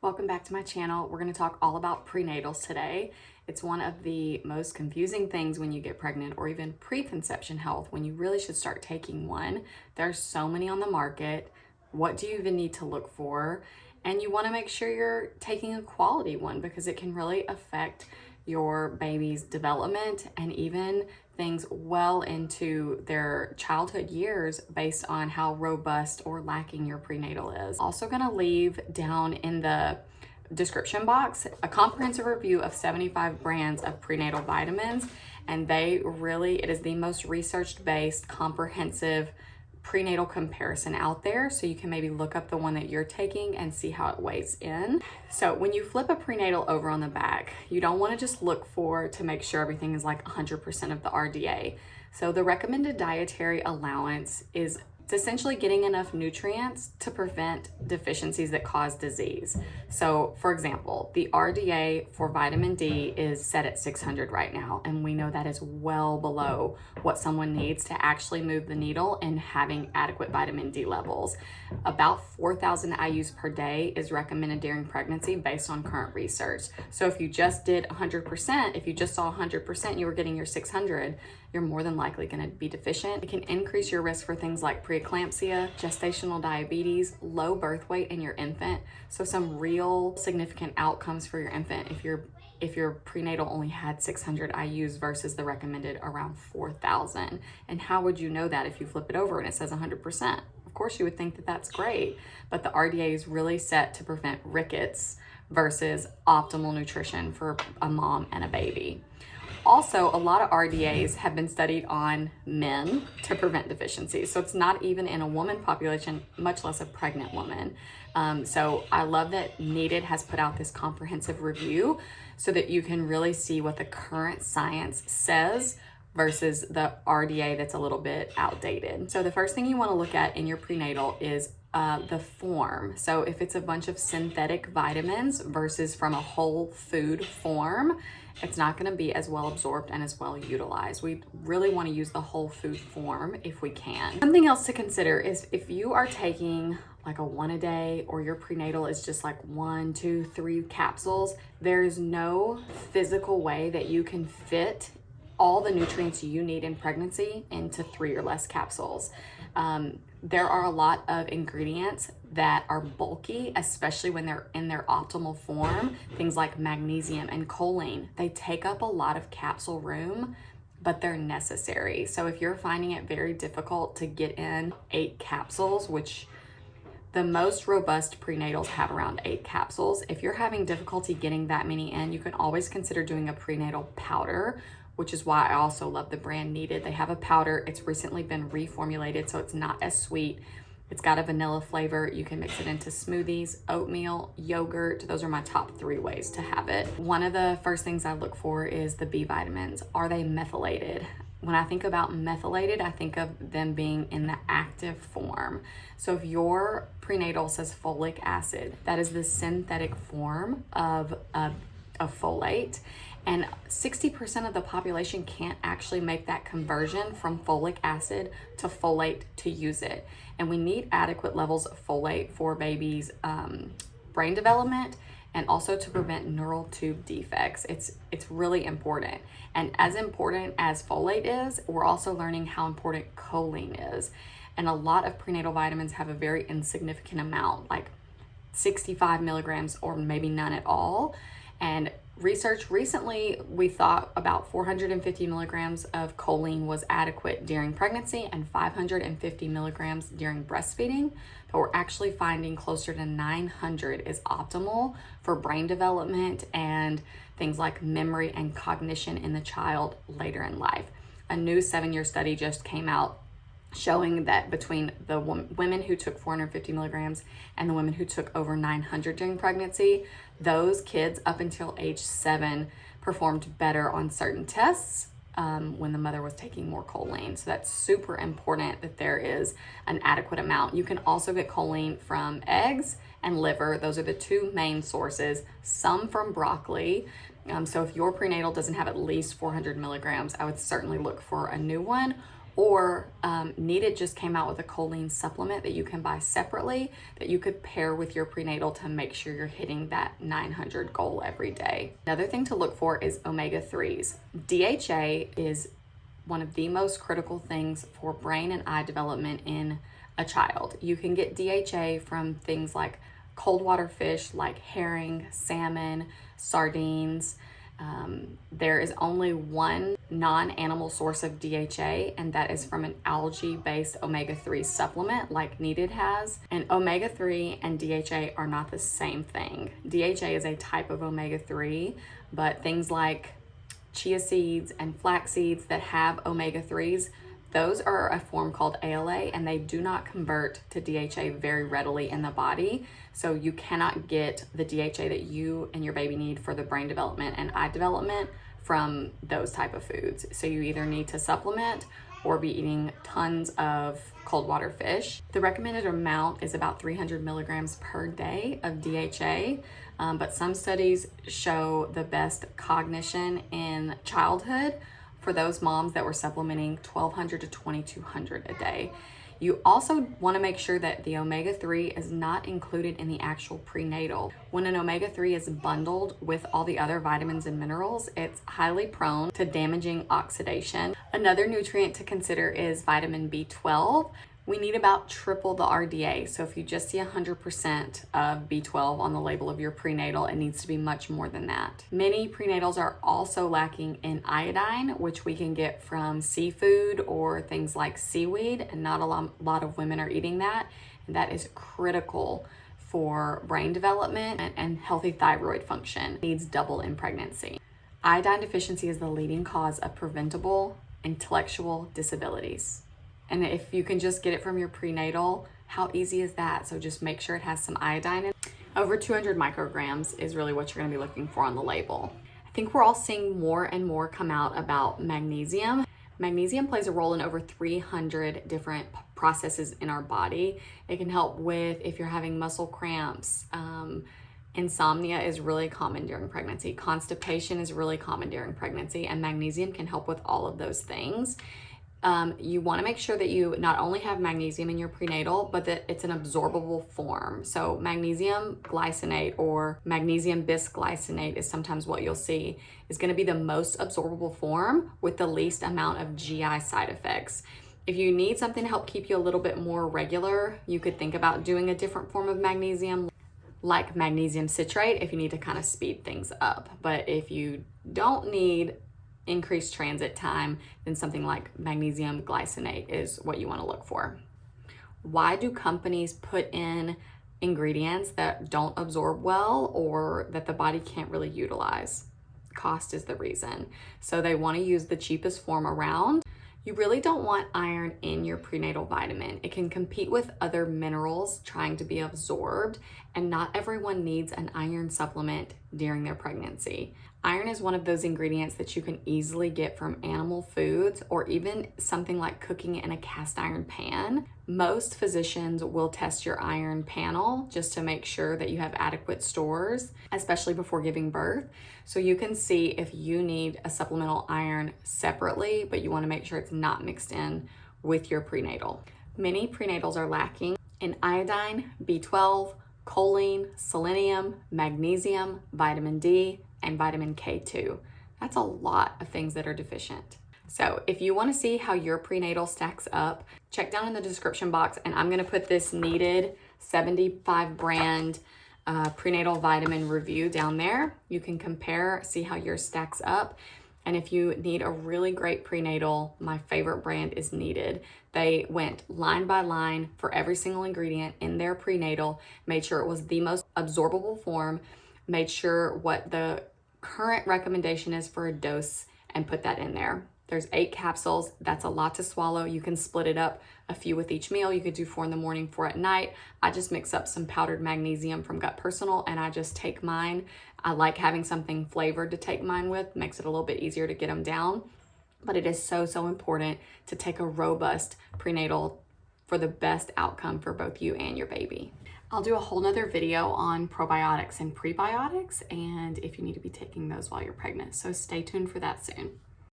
Welcome back to my channel. We're going to talk all about prenatals today. It's one of the most confusing things when you get pregnant or even preconception health when you really should start taking one. There's so many on the market. What do you even need to look for? And you want to make sure you're taking a quality one because it can really affect your baby's development and even things well into their childhood years based on how robust or lacking your prenatal is. Also gonna leave down in the description box a comprehensive review of 75 brands of prenatal vitamins, and it is the most research-based comprehensive prenatal comparison out there, so you can maybe look up the one that you're taking and see how it weighs in. So when you flip a prenatal over on the back, you don't want to just look to make sure everything is like 100% of the RDA. So the recommended dietary allowance is it's essentially getting enough nutrients to prevent deficiencies that cause disease. So for example, the RDA for vitamin D is set at 600 right now, and we know that is well below what someone needs to actually move the needle in having adequate vitamin D levels. About 4,000 IUs per day is recommended during pregnancy based on current research. So if you just did 100%, if you just saw 100%, you were getting your 600, you're more than likely going to be deficient. It can increase your risk for things like preeclampsia, gestational diabetes, low birth weight in your infant. So some real significant outcomes for your infant if your prenatal only had 600 IUs versus the recommended around 4,000. And how would you know that if you flip it over and it says 100%? Of course you would think that that's great, but the RDA is really set to prevent rickets versus optimal nutrition for a mom and a baby. Also, a lot of RDAs have been studied on men to prevent deficiencies. So it's not even in a woman population, much less a pregnant woman. So I love that Needed has put out this comprehensive review so that you can really see what the current science says versus the RDA that's a little bit outdated. So the first thing you want to look at in your prenatal is the form. So if it's a bunch of synthetic vitamins versus from a whole food form, it's not going to be as well absorbed and as well utilized. We really want to use the whole food form if we can. Something else to consider is if you are taking like a one a day or your prenatal is just like 1, 2, 3 capsules, there's no physical way that you can fit all the nutrients you need in pregnancy into 3 or less capsules. There are a lot of ingredients that are bulky, especially when they're in their optimal form. Things like magnesium and choline, they take up a lot of capsule room, but they're necessary. So if you're finding it very difficult to get in 8 capsules, which the most robust prenatals have around 8 capsules, if you're having difficulty getting that many in, you can always consider doing a prenatal powder, which is why I also love the brand Needed. They have a powder. It's recently been reformulated, so it's not as sweet. It's got a vanilla flavor. You can mix it into smoothies, oatmeal, yogurt. Those are my top 3 ways to have it. One of the first things I look for is the B vitamins. Are they methylated? When I think about methylated, I think of them being in the active form. So if your prenatal says folic acid, that is the synthetic form of folate. And 60% of the population can't actually make that conversion from folic acid to folate to use it. And we need adequate levels of folate for babies' brain development and also to prevent neural tube defects. It's really important. And as important as folate is, we're also learning how important choline is. And a lot of prenatal vitamins have a very insignificant amount, like 65 milligrams or maybe none at all. And research recently, we thought about 450 milligrams of choline was adequate during pregnancy and 550 milligrams during breastfeeding, but we're actually finding closer to 900 is optimal for brain development and things like memory and cognition in the child later in life. A new 7-year study just came out showing that between the women who took 450 milligrams and the women who took over 900 during pregnancy, those kids up until age 7 performed better on certain tests when the mother was taking more choline. So that's super important that there is an adequate amount. You can also get choline from eggs and liver. Those are the 2 main sources, some from broccoli. So if your prenatal doesn't have at least 400 milligrams, I would certainly look for a new one, Or Needed just came out with a choline supplement that you can buy separately that you could pair with your prenatal to make sure you're hitting that 900 goal every day. Another thing to look for is omega-3s. DHA is one of the most critical things for brain and eye development in a child. You can get DHA from things like cold water fish like herring, salmon, sardines. There is only one non-animal source of DHA, and that is from an algae-based omega-3 supplement like Needed has. And omega-3 and DHA are not the same thing. DHA is a type of omega-3, but things like chia seeds and flax seeds that have omega-3s, those are a form called ALA, and they do not convert to DHA very readily in the body. So you cannot get the DHA that you and your baby need for the brain development and eye development from those type of foods. So you either need to supplement or be eating tons of cold water fish. The recommended amount is about 300 milligrams per day of DHA, but some studies show the best cognition in childhood for those moms that were supplementing 1,200 to 2,200 a day. You also want to make sure that the omega-3 is not included in the actual prenatal. When an omega-3 is bundled with all the other vitamins and minerals, it's highly prone to damaging oxidation. Another nutrient to consider is vitamin B12. We need about triple the RDA. So if you just see 100% of B12 on the label of your prenatal, it needs to be much more than that. Many prenatals are also lacking in iodine, which we can get from seafood or things like seaweed, and not a lot of women are eating that. And that is critical for brain development and healthy thyroid function. It needs double in pregnancy. Iodine deficiency is the leading cause of preventable intellectual disabilities. And if you can just get it from your prenatal, how easy is that? So just make sure it has some iodine in it. Over 200 micrograms is really what you're gonna be looking for on the label. I think we're all seeing more and more come out about magnesium. Magnesium plays a role in over 300 different processes in our body. It can help with if you're having muscle cramps. Insomnia is really common during pregnancy. Constipation is really common during pregnancy, and magnesium can help with all of those things. You want to make sure that you not only have magnesium in your prenatal, but that it's an absorbable form. So magnesium glycinate or magnesium bisglycinate is sometimes what you'll see is going to be the most absorbable form with the least amount of GI side effects. If you need something to help keep you a little bit more regular, you could think about doing a different form of magnesium, like magnesium citrate, if you need to kind of speed things up. But if you don't need increased transit time, then something like magnesium glycinate is what you want to look for. Why do companies put in ingredients that don't absorb well or that the body can't really utilize? Cost is the reason. So they want to use the cheapest form around. You really don't want iron in your prenatal vitamin. It can compete with other minerals trying to be absorbed, and not everyone needs an iron supplement during their pregnancy. Iron is one of those ingredients that you can easily get from animal foods or even something like cooking in a cast iron pan. Most physicians will test your iron panel just to make sure that you have adequate stores, especially before giving birth. So you can see if you need a supplemental iron separately, but you want to make sure it's not mixed in with your prenatal. Many prenatals are lacking in iodine, B12, choline, selenium, magnesium, vitamin D, and vitamin K2. That's a lot of things that are deficient. So if you want to see how your prenatal stacks up, check down in the description box, and I'm going to put this Needed 75 brand prenatal vitamin review down there. You can compare, see how yours stacks up. And if you need a really great prenatal, my favorite brand is Needed. They went line by line for every single ingredient in their prenatal, made sure it was the most absorbable form, made sure what the current recommendation is for a dose, and put that in there. There's 8 capsules. That's a lot to swallow. You can split it up, a few with each meal. You could do 4 in the morning, 4 at night. I just mix up some powdered magnesium from Gut Personal, and I just take mine. I like having something flavored to take mine with. Makes it a little bit easier to get them down. But it is so, so important to take a robust prenatal for the best outcome for both you and your baby. I'll do a whole nother video on probiotics and prebiotics, and if you need to be taking those while you're pregnant. So stay tuned for that soon.